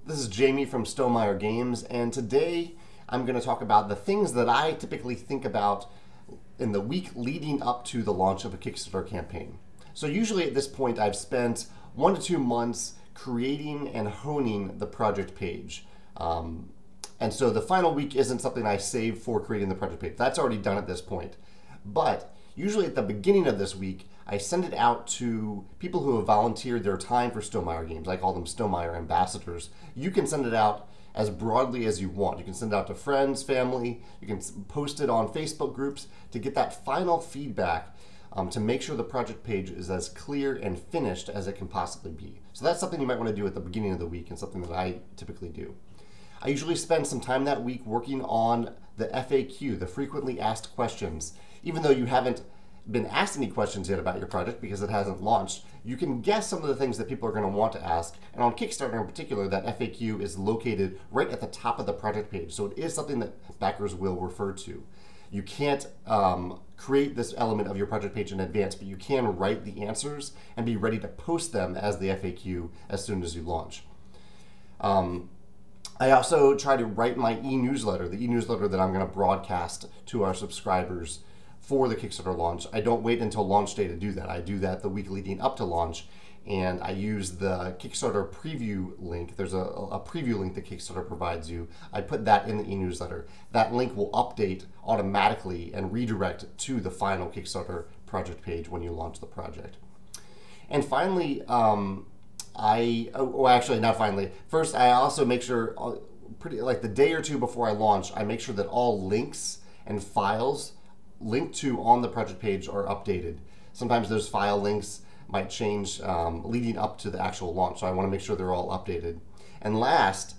This is Jamey from Stonemaier Games, and today I'm going to talk about the things that I typically think about in the week leading up to the launch of a Kickstarter campaign. So usually at this point I've spent 1 to 2 months creating and honing the project page. And so the final week isn't something I save for creating the project page. That's already done at this point. But usually at the beginning of this week, I send it out to people who have volunteered their time for Stonemaier Games. I call them Stonemaier ambassadors. You can send it out as broadly as you want. You can send it out to friends, family. You can post it on Facebook groups to get that final feedback to make sure the project page is as clear and finished as it can possibly be. So that's something you might want to do at the beginning of the week and something that I typically do. I usually spend some time that week working on the FAQ, the frequently asked questions. Even though you haven't been asked any questions yet about your project because it hasn't launched, you can guess some of the things that people are going to want to ask. And on Kickstarter in particular, that FAQ is located right at the top of the project page. So it is something that backers will refer to. You can't create this element of your project page in advance, but you can write the answers and be ready to post them as the FAQ as soon as you launch. I also try to write my e-newsletter, the e-newsletter that I'm going to broadcast to our subscribers for the Kickstarter launch. I don't wait until launch day to do that. I do that the week leading up to launch, and I use the Kickstarter preview link. There's a preview link that Kickstarter provides you. I put that in the e-newsletter. That link will update automatically and redirect to the final Kickstarter project page when you launch the project. And finally, actually not finally. First, I also make sure, like the day or two before I launch, I make sure that all links and files linked to on the project page are updated. Sometimes those file links might change leading up to the actual launch, so I want to make sure they're all updated. And last,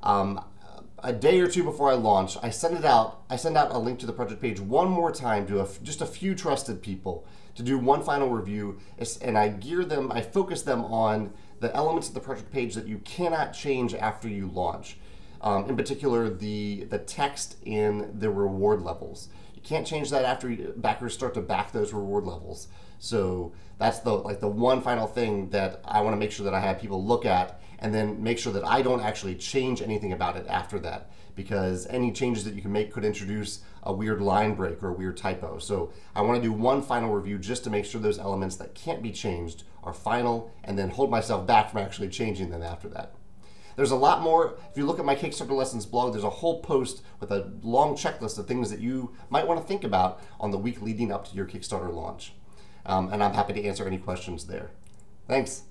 a day or two before I launch, I send out a link to the project page one more time to just a few trusted people to do one final review, and I focus them on the elements of the project page that you cannot change after you launch. In particular, the text in the reward levels. You can't change that after backers start to back those reward levels. So that's the one final thing that I want to make sure that I have people look at, and then make sure that I don't actually change anything about it after that, because any changes that you can make could introduce a weird line break or a weird typo. So I want to do one final review just to make sure those elements that can't be changed are final, and then hold myself back from actually changing them after that. There's a lot more. If you look at my Kickstarter Lessons blog, there's a whole post with a long checklist of things that you might want to think about on the week leading up to your Kickstarter launch. And I'm happy to answer any questions there. Thanks.